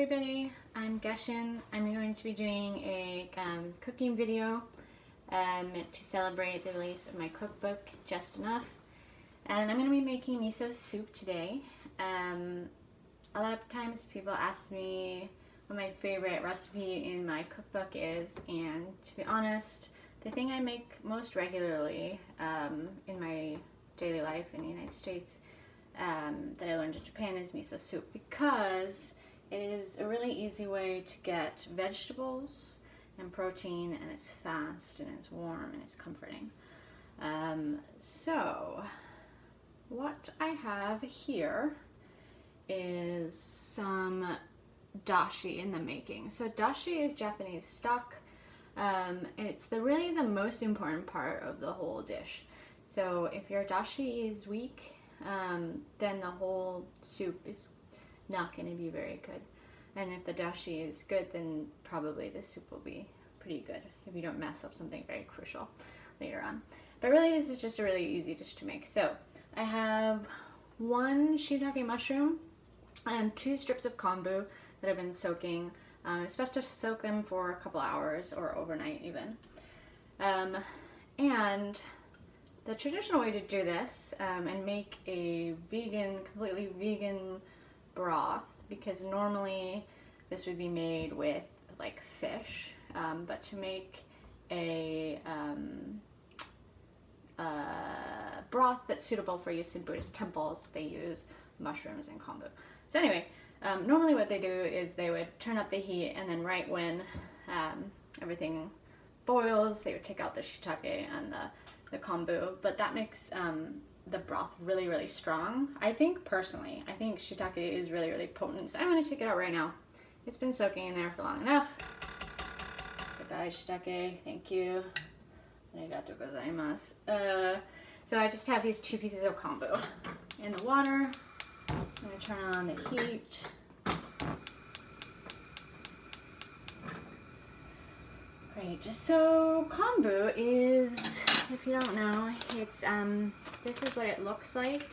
everybody, I'm Geshin. I'm going to be doing a cooking video to celebrate the release of my cookbook, Just Enough. And I'm going to be making miso soup today. A lot of times people ask me what my favorite recipe in my cookbook is, and to be honest, the thing I make most regularly in my daily life in the United States that I learned in Japan is miso soup, because it is a really easy way to get vegetables and protein, and it's fast and it's warm and it's comforting. So what I have here is some dashi in the making. So dashi is Japanese stock, and it's really the most important part of the whole dish. So if your dashi is weak, then the whole soup is not going to be very good. And if the dashi is good, then probably the soup will be pretty good if you don't mess up something very crucial later on. But really, this is just a really easy dish to make. So I have one shiitake mushroom and 2 strips of konbu that I've been soaking. It's best to soak them for a couple hours or overnight even. And the traditional way to do this and make a completely vegan broth, because normally this would be made with like fish, but to make a broth that's suitable for use in Buddhist temples, they use mushrooms and kombu. So anyway, normally what they do is they would turn up the heat, and then right when everything boils, they would take out the shiitake and the kombu, but that makes the broth really, really strong. I think shiitake is really, really potent, so I'm going to take it out right now. It's been soaking in there for long enough. Goodbye, shiitake. Thank you. Arigatou gozaimasu. So I just have these 2 pieces of kombu in the water. I'm going to turn on the heat. Great. So konbu is, if you don't know, it's this is what it looks like.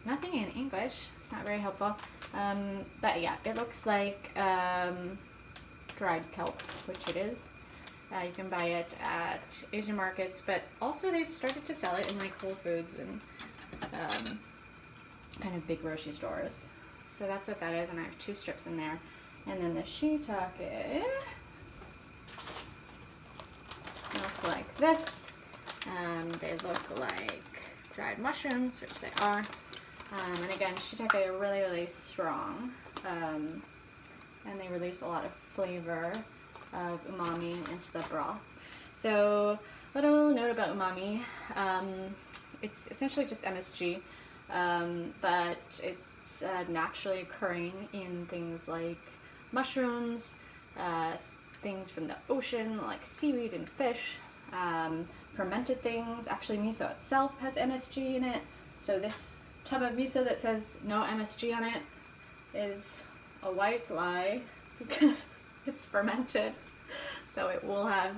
Nothing in English. It's not very helpful. But yeah, it looks like dried kelp, which it is. You can buy it at Asian markets, but also they've started to sell it in like Whole Foods and kind of big grocery stores. So that's what that is, and I have 2 strips in there. And then the shiitake look like this. They look like dried mushrooms, which they are. And again, shiitake are really, really strong, and they release a lot of flavor of umami into the broth. So, little note about umami. It's essentially just MSG, but it's naturally occurring in things like mushrooms, things from the ocean like seaweed and fish, fermented things. Actually, miso itself has MSG in it, so this tub of miso that says no MSG on it is a white lie, because it's fermented, so it will have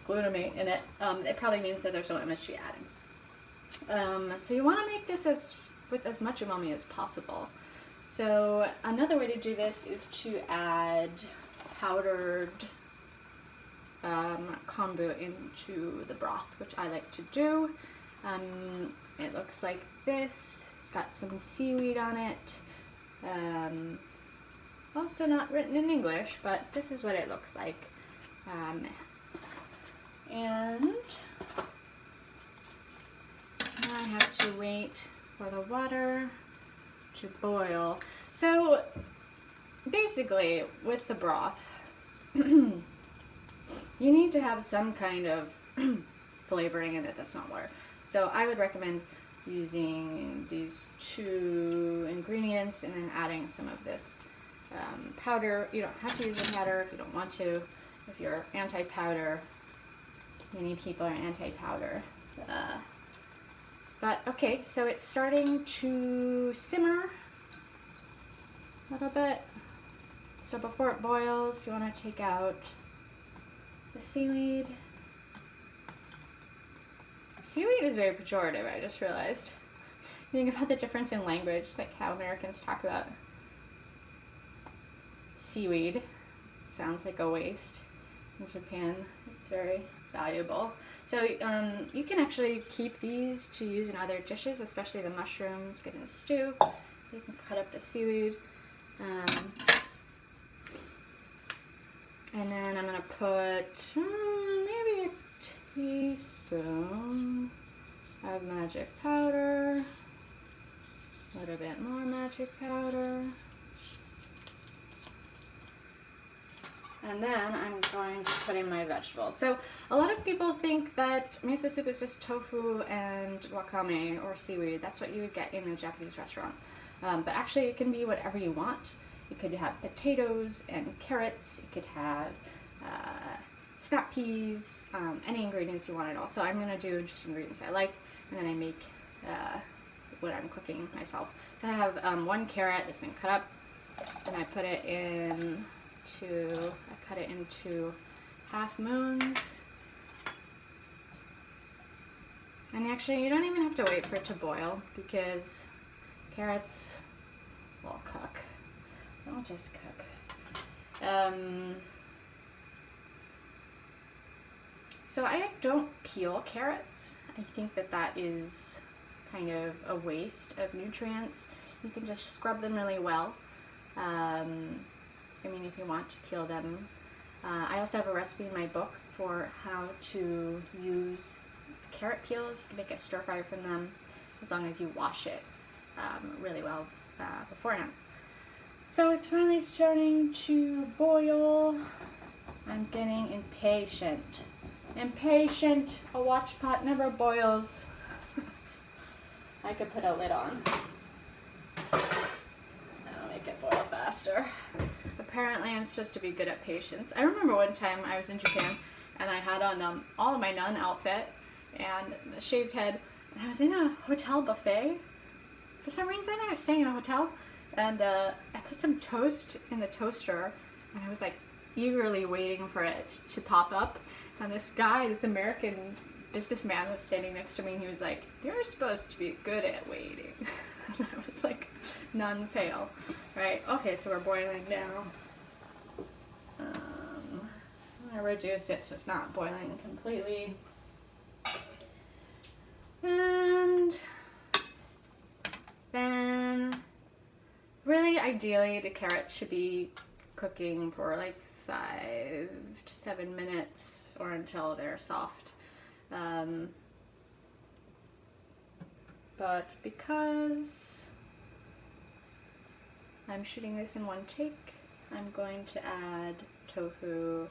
glutamate in it. It probably means that there's no MSG added. So you want to make this with as much umami as possible. So another way to do this is to add powdered konbu into the broth, which I like to do. It looks like this. It's got some seaweed on it. Also not written in English, but this is what it looks like. And now I have to wait for the water to boil. So basically, with the broth, you need to have some kind of flavoring in it that's not water. So I would recommend using these 2 ingredients and then adding some of this powder. You don't have to use the powder if you don't want to. If you're anti-powder, many people are anti-powder. But okay, so it's starting to simmer a little bit. So before it boils, you want to take out the seaweed. Seaweed is very pejorative, I just realized. Think about the difference in language, like how Americans talk about seaweed. Sounds like a waste. In Japan, it's very valuable. So you can actually keep these to use in other dishes, especially the mushrooms, good in a stew. You can cut up the seaweed. And then I'm going to put maybe a teaspoon of magic powder, a little bit more magic powder. And then I'm going to put in my vegetables. So a lot of people think that miso soup is just tofu and wakame or seaweed. That's what you would get in a Japanese restaurant. But actually it can be whatever you want. You could have potatoes and carrots. You could have snap peas, any ingredients you want at all. So I'm going to do just ingredients I like, and then I make what I'm cooking myself. So I have 1 carrot that's been cut up, and I put it in I cut it into half moons. And actually, you don't even have to wait for it to boil because carrots will cook. They'll just cook. So I don't peel carrots. I think that is kind of a waste of nutrients. You can just scrub them really well. I mean, if you want to peel them. I also have a recipe in my book for how to use carrot peels. You can make a stir fry from them as long as you wash it really well beforehand. So it's finally starting to boil. I'm getting impatient. Impatient! A watch pot never boils. I could put a lid on. That'll make it boil faster. Apparently I'm supposed to be good at patience. I remember one time I was in Japan and I had on all of my nun outfit and a shaved head, and I was in a hotel buffet. For some reason I was staying in a hotel, and I put some toast in the toaster, and I was like eagerly waiting for it to pop up, and this guy, this American businessman, was standing next to me, and he was like, "You're supposed to be good at waiting." And I was like, none fail. Right, okay, so we're boiling now. I'm gonna reduce it so it's not boiling completely. And then, really ideally, the carrots should be cooking for like 5 to 7 minutes or until they're soft. But because I'm shooting this in one take, I'm going to add tofu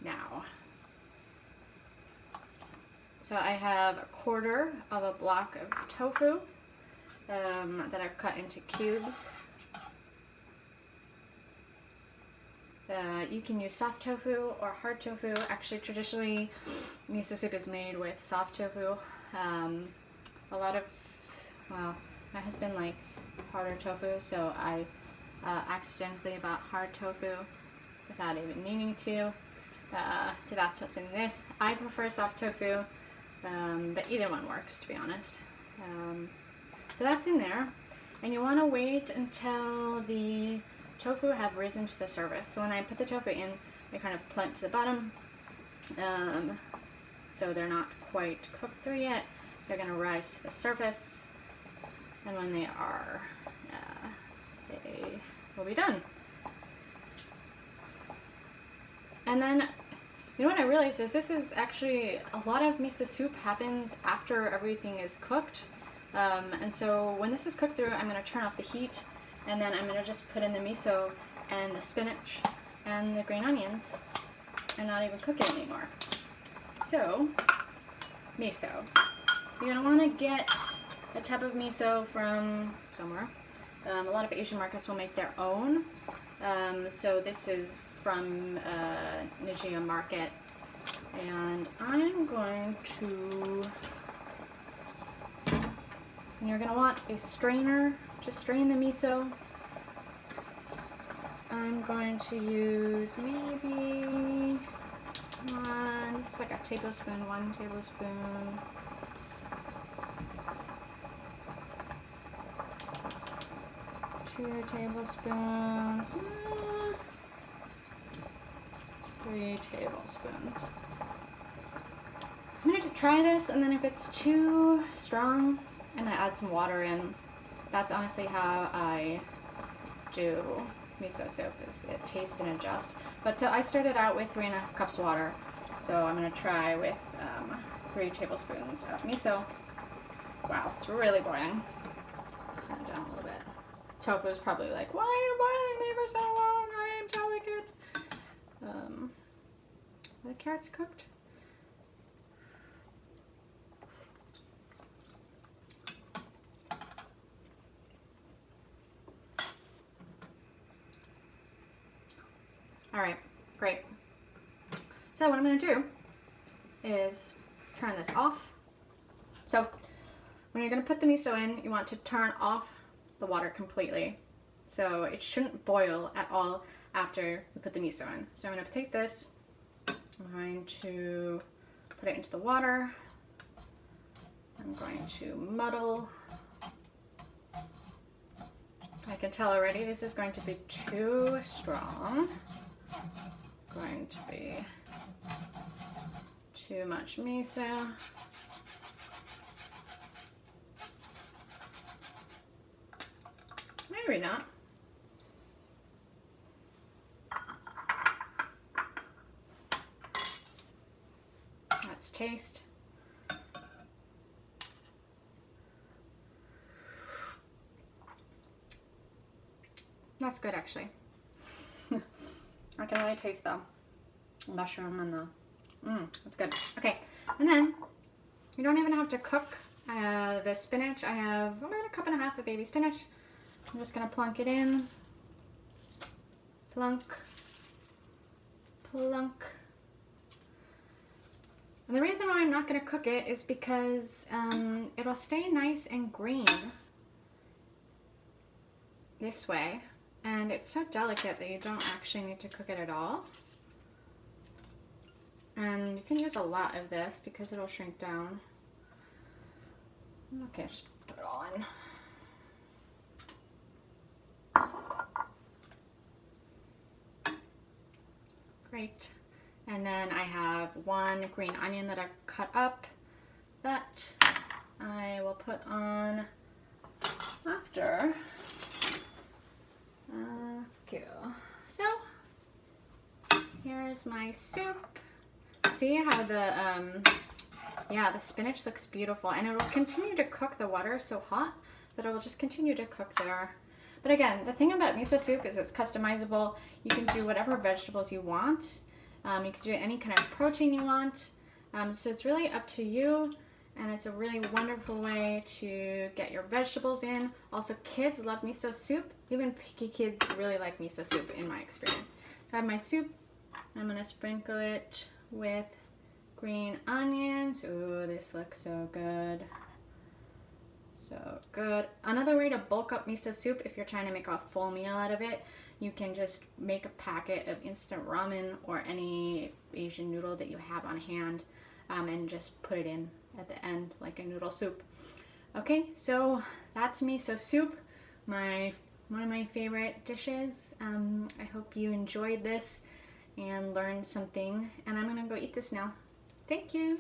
now. So I have 1/4 of a block of tofu that I've cut into cubes. You can use soft tofu or hard tofu. Actually, traditionally, miso soup is made with soft tofu. A lot of, well, my husband likes harder tofu, so I accidentally bought hard tofu without even meaning to. So that's what's in this. I prefer soft tofu, but either one works, to be honest. So that's in there, and you want to wait until the tofu have risen to the surface. So when I put the tofu in, they kind of plump to the bottom, so they're not quite cooked through yet. They're going to rise to the surface, and when they are, they will be done. And then, you know what I realized is this is actually, a lot of miso soup happens after everything is cooked. And so when this is cooked through, I'm going to turn off the heat, and then I'm going to just put in the miso and the spinach and the green onions and not even cook it anymore. So, miso. You're going to want to get a tub of miso from somewhere. A lot of Asian markets will make their own. So this is from Nijiya Market, and I'm going to, you're going to want a strainer to strain the miso. I'm going to use maybe this is like a tablespoon, 1 tablespoon. Two tablespoons. 3 tablespoons. I'm gonna try this, and then if it's too strong, I'm gonna add some water in. That's honestly how I do miso soup, is it taste and adjust. But so I started out with 3.5 cups of water, so I'm gonna try with 3 tablespoons of miso. Wow, it's really boiling. Turn it down a little bit. Tofu is probably like, why are you boiling me for so long? I am delicate. Are the carrots cooked? All right, great. So what I'm gonna do is turn this off. So when you're gonna put the miso in, you want to turn off the water completely. So it shouldn't boil at all after you put the miso in. So I'm gonna take this, I'm going to put it into the water. I'm going to muddle. I can tell already this is going to be too strong. Going to be too much miso. Maybe not. Let's taste. That's good, actually. I can really taste the mushroom and the, that's good. Okay, and then you don't even have to cook the spinach. I have about 1.5 cups of baby spinach. I'm just gonna plunk it in. Plunk, plunk. And the reason why I'm not gonna cook it is because it'll stay nice and green this way. And it's so delicate that you don't actually need to cook it at all. And you can use a lot of this because it'll shrink down. Okay, just put it all in. Great. And then I have 1 green onion that I've cut up that I will put on after. Okay. So here's my soup. See how the the spinach looks beautiful, and it will continue to cook. The water is so hot that it will just continue to cook there. But again, the thing about miso soup is it's customizable. You can do whatever vegetables you want. You can do any kind of protein you want. So it's really up to you, and it's a really wonderful way to get your vegetables in. Also, kids love miso soup. Even picky kids really like miso soup in my experience. So I have my soup. I'm gonna sprinkle it with green onions. Ooh, this looks so good. So good. Another way to bulk up miso soup, if you're trying to make a full meal out of it, you can just make a packet of instant ramen or any Asian noodle that you have on hand, and just put it in at the end like a noodle soup. Okay, so that's miso soup, one of my favorite dishes. I hope you enjoyed this and learned something, and I'm gonna go eat this now. Thank you.